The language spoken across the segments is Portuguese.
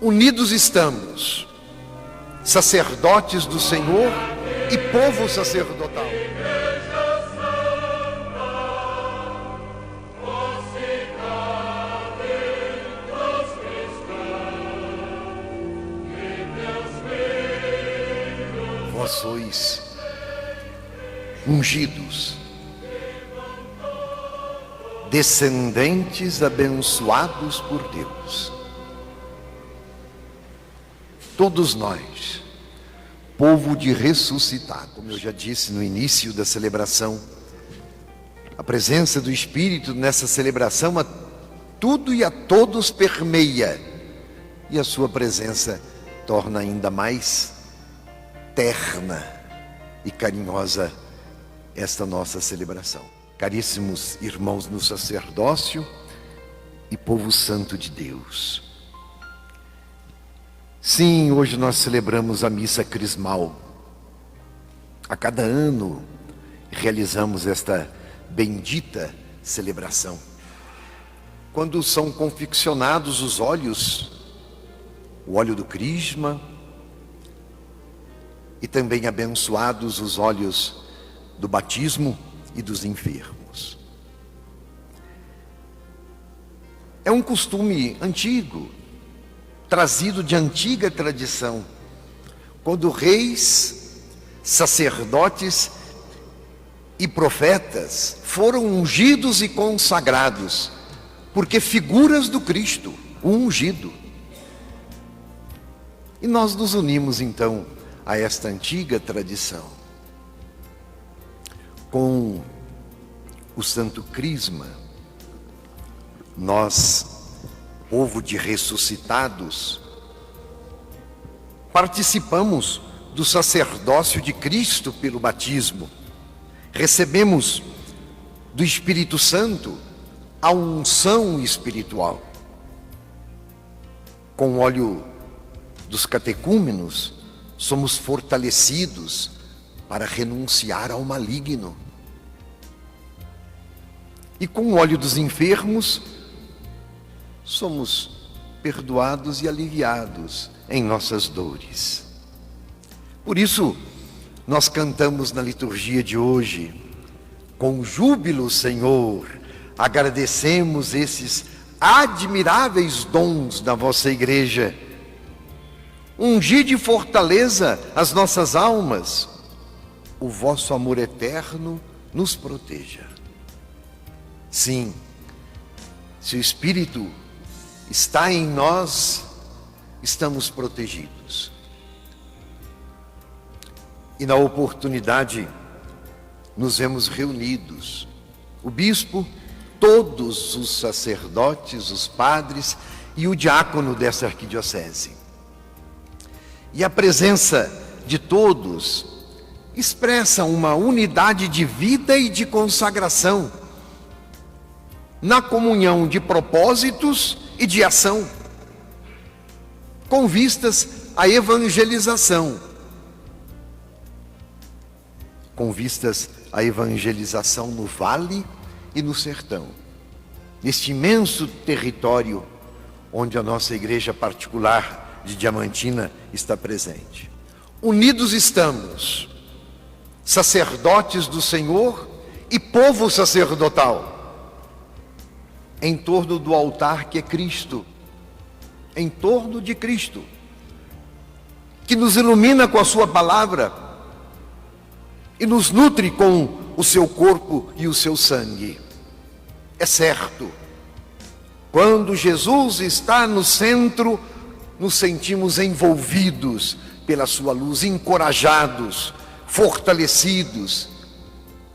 Unidos estamos, sacerdotes do Senhor e povo sacerdotal. Vós sois ungidos, descendentes abençoados por Deus. Todos nós, povo de ressuscitado, como eu já disse no início da celebração, a presença do Espírito nessa celebração a tudo e a todos permeia, e a sua presença torna ainda mais terna e carinhosa esta nossa celebração. Caríssimos irmãos no sacerdócio e povo santo de Deus. Sim, hoje nós celebramos a missa crismal. A cada ano realizamos esta bendita celebração. Quando são confeccionados os óleos, o óleo do crisma, e também abençoados os óleos do batismo e dos enfermos. É um costume antigo, trazido de antiga tradição, quando reis, sacerdotes e profetas foram ungidos e consagrados, porque figuras do Cristo, o ungido. E nós nos unimos então a esta antiga tradição. Com o Santo Crisma, nós, povo de ressuscitados, participamos do sacerdócio de Cristo pelo batismo. Recebemos do Espírito Santo a unção espiritual. Com o óleo dos catecúmenos, somos fortalecidos para renunciar ao maligno. E com o óleo dos enfermos, somos perdoados e aliviados em nossas dores. Por isso, nós cantamos na liturgia de hoje, com júbilo, Senhor, agradecemos esses admiráveis dons da vossa igreja. Ungi de fortaleza as nossas almas, o vosso amor eterno nos proteja. Sim, se o Espírito está em nós, estamos protegidos. E na oportunidade, nos vemos reunidos, o bispo, todos os sacerdotes, os padres e o diácono dessa arquidiocese. E a presença de todos expressa uma unidade de vida e de consagração, na comunhão de propósitos e de ação, com vistas à evangelização. Com vistas à evangelização no vale e no sertão, neste imenso território onde a nossa igreja particular de Diamantina está presente. Unidos estamos, sacerdotes do Senhor e povo sacerdotal, em torno do altar que é Cristo, em torno de Cristo, que nos ilumina com a sua palavra e nos nutre com o seu corpo e o seu sangue. É certo, quando Jesus está no centro, nos sentimos envolvidos pela sua luz, encorajados, fortalecidos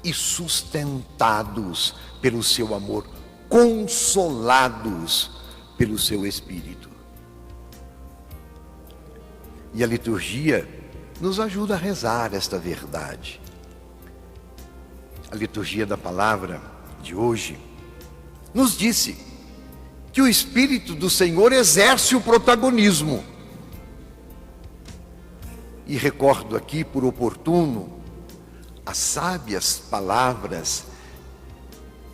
e sustentados pelo seu amor, consolados pelo seu Espírito. E a liturgia nos ajuda a rezar esta verdade. A liturgia da palavra de hoje nos disse que o Espírito do Senhor exerce o protagonismo. E recordo aqui, por oportuno, as sábias palavras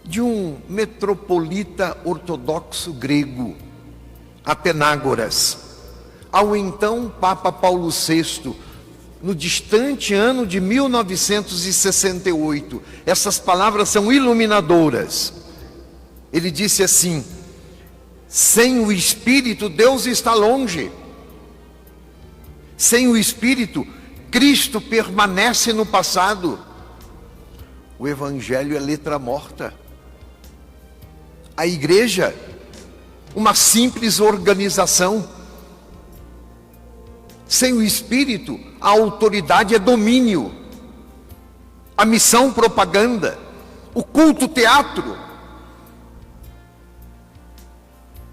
de um metropolita ortodoxo grego, Atenágoras, ao então Papa Paulo VI, no distante ano de 1968. Essas palavras são iluminadoras. Ele disse assim: sem o Espírito, Deus está longe. Sem o Espírito, Cristo permanece no passado. O Evangelho é letra morta. A igreja, uma simples organização. Sem o Espírito, a autoridade é domínio. A missão, propaganda. O culto, teatro.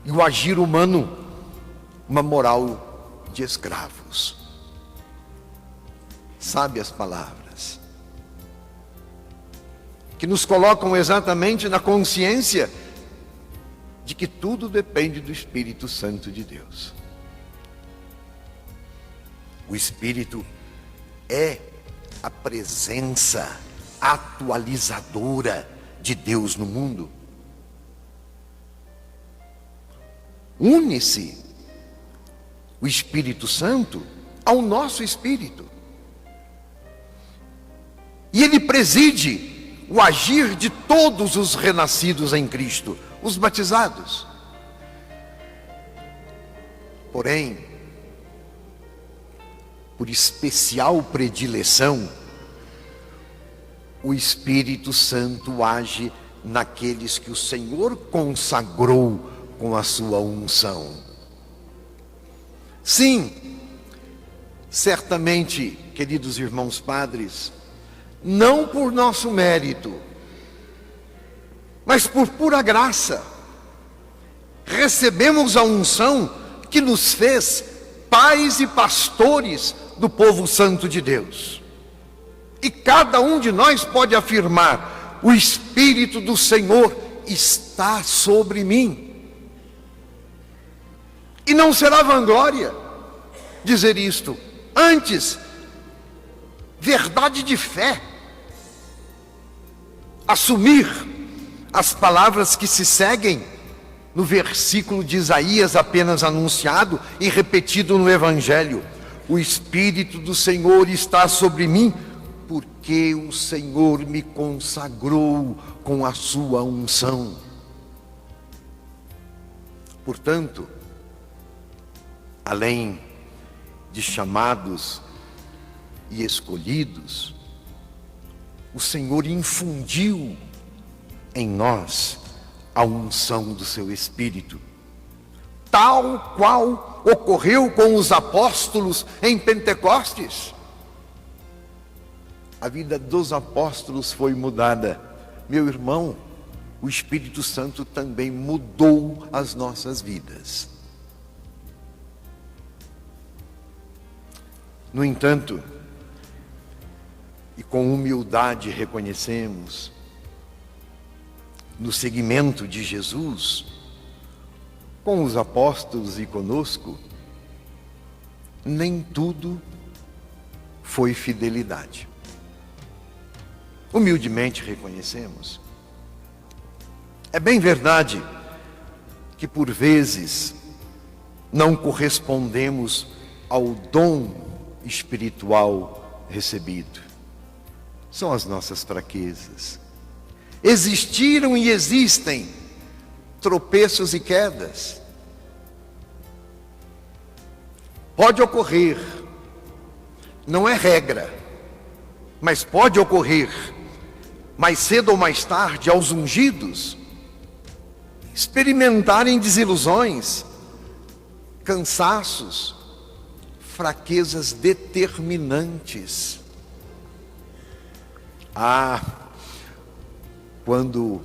E o agir humano, uma moral de escravos. Sabe as palavras que nos colocam exatamente na consciência de que tudo depende do Espírito Santo de Deus. O Espírito é a presença atualizadora de Deus no mundo. Une-se o Espírito Santo ao nosso espírito. E ele preside o agir de todos os renascidos em Cristo, os batizados. Porém, por especial predileção, o Espírito Santo age naqueles que o Senhor consagrou com a sua unção. Sim, certamente, queridos irmãos padres, não por nosso mérito, mas por pura graça, recebemos a unção que nos fez pais e pastores do povo santo de Deus. E cada um de nós pode afirmar: o Espírito do Senhor está sobre mim. E não será vanglória dizer isto, antes, verdade de fé. Assumir as palavras que se seguem no versículo de Isaías apenas anunciado e repetido no Evangelho: o Espírito do Senhor está sobre mim, porque o Senhor me consagrou com a sua unção. Portanto, além de chamados e escolhidos, o Senhor infundiu em nós a unção do seu Espírito, tal qual ocorreu com os apóstolos em Pentecostes. A vida dos apóstolos foi mudada. Meu irmão, o Espírito Santo também mudou as nossas vidas. No entanto, e com humildade reconhecemos, no seguimento de Jesus, com os apóstolos e conosco, nem tudo foi fidelidade. Humildemente reconhecemos. É bem verdade que por vezes não correspondemos ao dom espiritual recebido. São as nossas fraquezas. Existiram e existem tropeços e quedas. Pode ocorrer, não é regra, mas pode ocorrer, mais cedo ou mais tarde, aos ungidos, experimentarem desilusões, cansaços, fraquezas determinantes. Quando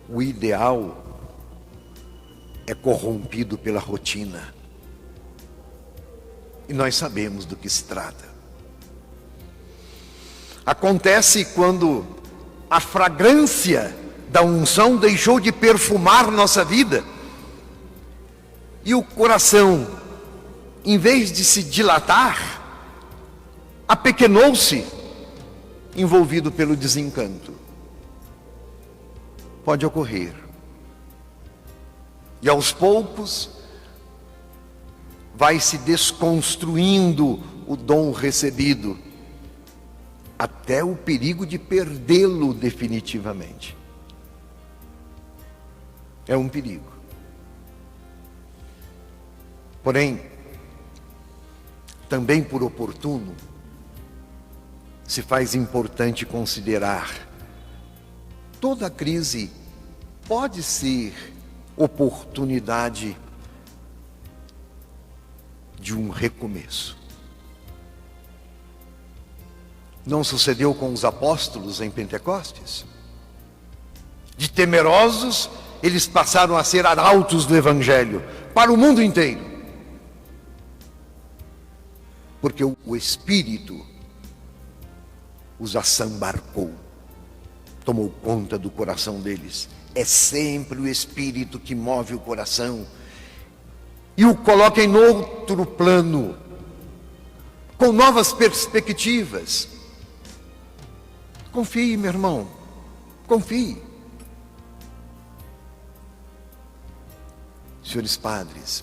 o ideal é corrompido pela rotina. E nós sabemos do que se trata. Acontece quando a fragrância da unção deixou de perfumar nossa vida e o coração, em vez de se dilatar, apequenou-se, envolvido pelo desencanto. Pode ocorrer. E aos poucos, vai se desconstruindo o dom recebido, até o perigo de perdê-lo definitivamente. É um perigo. Porém, também por oportuno, se faz importante considerar: toda crise pode ser oportunidade de um recomeço. Não sucedeu com os apóstolos em Pentecostes? De temerosos, eles passaram a ser arautos do Evangelho para o mundo inteiro. Porque o Espírito os assambarcou, tomou conta do coração deles. É sempre o Espírito que move o coração e o coloca em outro plano, com novas perspectivas. Confie, meu irmão, confie. Senhores padres,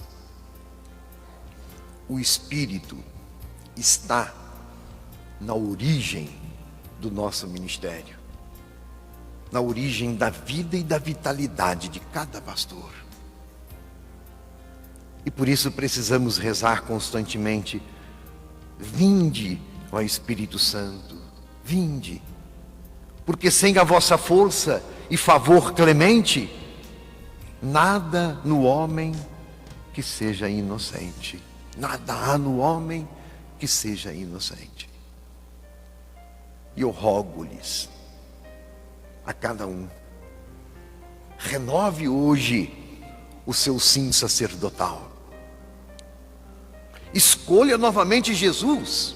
o Espírito está na origem do nosso ministério, na origem da vida e da vitalidade de cada pastor. E por isso precisamos rezar constantemente: vinde, ó Espírito Santo, vinde, porque sem a vossa força e favor clemente, nada no homem que seja inocente. Nada há no homem que seja inocente. E eu rogo-lhes, a cada um, renove hoje o seu sim sacerdotal. Escolha novamente Jesus,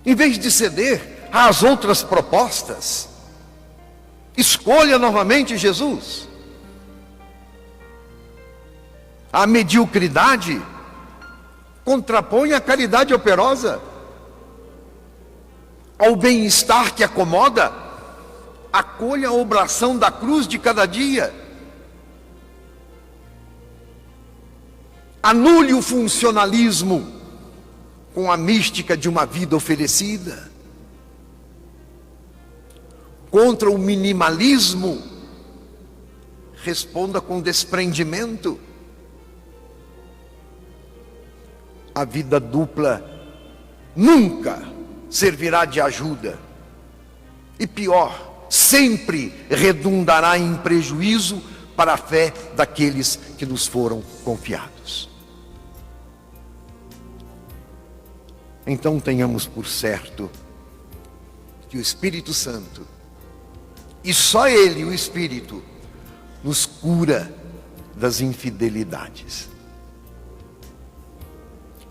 em vez de ceder às outras propostas. Escolha novamente Jesus. A mediocridade contrapõe a caridade operosa. Ao bem-estar que acomoda, acolha a obração da cruz de cada dia. Anule o funcionalismo com a mística de uma vida oferecida. Contra o minimalismo, responda com desprendimento. A vida dupla nunca servirá de ajuda. E pior, sempre redundará em prejuízo para a fé daqueles que nos foram confiados. Então tenhamos por certo que o Espírito Santo, e só Ele, o Espírito, nos cura das infidelidades.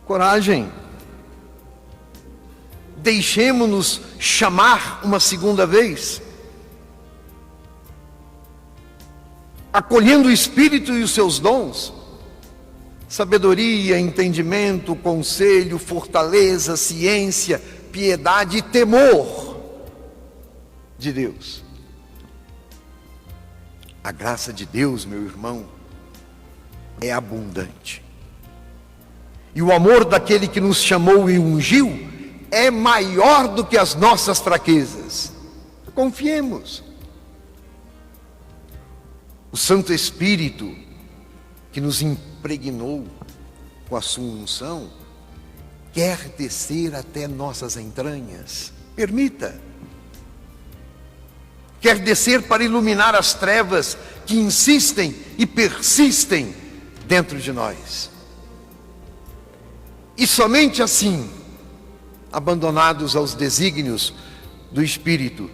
Coragem. Deixemo-nos chamar uma segunda vez, acolhendo o Espírito e os seus dons, sabedoria, entendimento, conselho, fortaleza, ciência, piedade e temor de Deus. A graça de Deus, meu irmão, é abundante. E o amor daquele que nos chamou e ungiu é maior do que as nossas fraquezas. Confiemos. O Santo Espírito que nos impregnou com a sua unção quer descer até nossas entranhas. Permita. Quer descer para iluminar as trevas que insistem e persistem dentro de nós. E somente assim, abandonados aos desígnios do Espírito,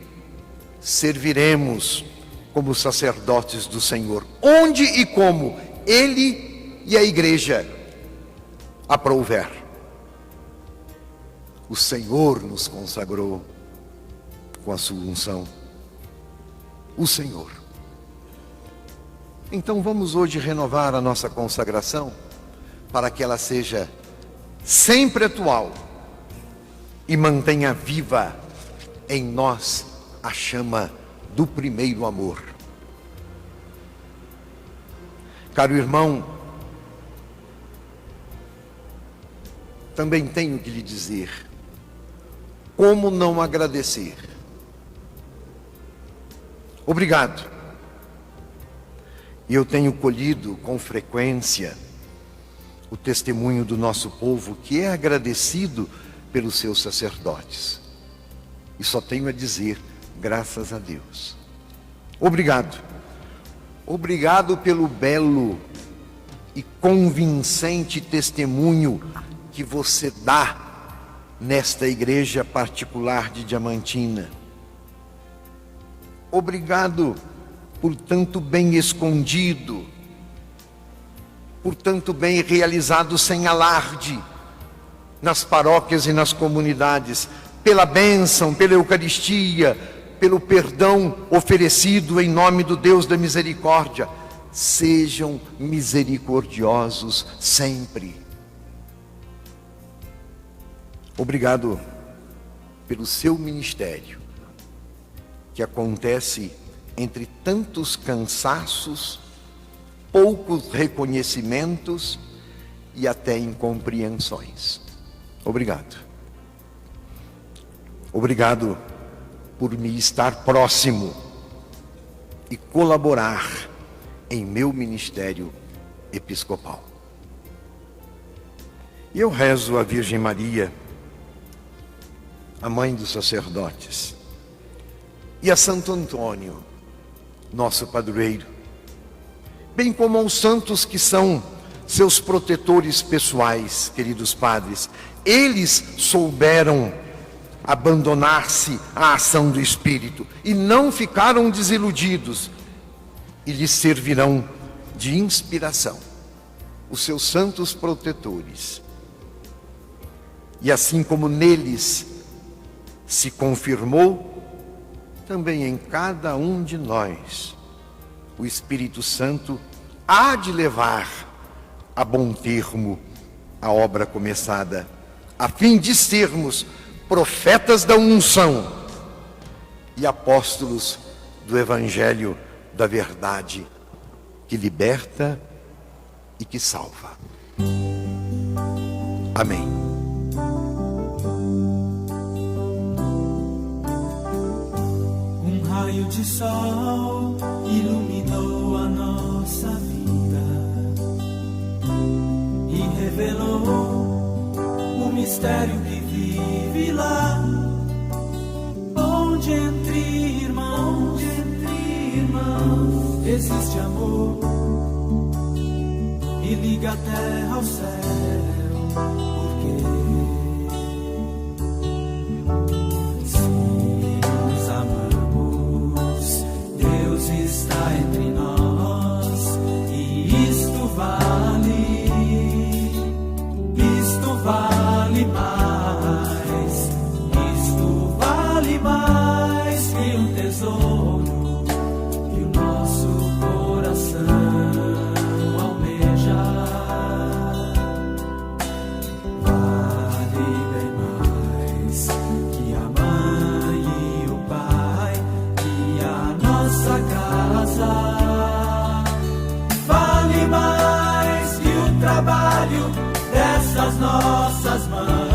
serviremos como sacerdotes do Senhor, onde e como Ele e a Igreja aprouver. O Senhor nos consagrou com a sua unção. O Senhor. Então vamos hoje renovar a nossa consagração, para que ela seja sempre atual e mantenha viva em nós a chama do primeiro amor. Caro irmão, também tenho que lhe dizer: como não agradecer? Obrigado. E eu tenho colhido com frequência o testemunho do nosso povo, que é agradecido pelos seus sacerdotes. E só tenho a dizer, graças a Deus. Obrigado. Obrigado pelo belo e convincente testemunho que você dá nesta igreja particular de Diamantina. Obrigado por tanto bem escondido, por tanto bem realizado sem alarde nas paróquias e nas comunidades, pela bênção, pela Eucaristia, pelo perdão oferecido em nome do Deus da misericórdia. Sejam misericordiosos sempre. Obrigado pelo seu ministério, que acontece entre tantos cansaços, poucos reconhecimentos e até incompreensões. Obrigado. Obrigado por me estar próximo e colaborar em meu ministério episcopal. E eu rezo a Virgem Maria, a mãe dos sacerdotes, e a Santo Antônio, nosso padroeiro, bem como aos santos que são seus protetores pessoais, queridos padres. Eles souberam abandonar-se à ação do Espírito e não ficaram desiludidos, e lhes servirão de inspiração, os seus santos protetores. E assim como neles se confirmou, também em cada um de nós, o Espírito Santo há de levar a bom termo a obra começada, a fim de sermos profetas da unção e apóstolos do Evangelho da verdade, que liberta e que salva. Amém. Um raio de sol iluminou a nossa vida e revelou o mistério que vive lá, onde entre irmãos existe amor e liga a terra ao céu. Porque se nos amamos, Deus está entre nós, e isto vale mais que um tesouro que o nosso coração almeja. Vale bem mais que a mãe e o pai e a nossa casa. Vale mais que o trabalho dessas nossas mãos.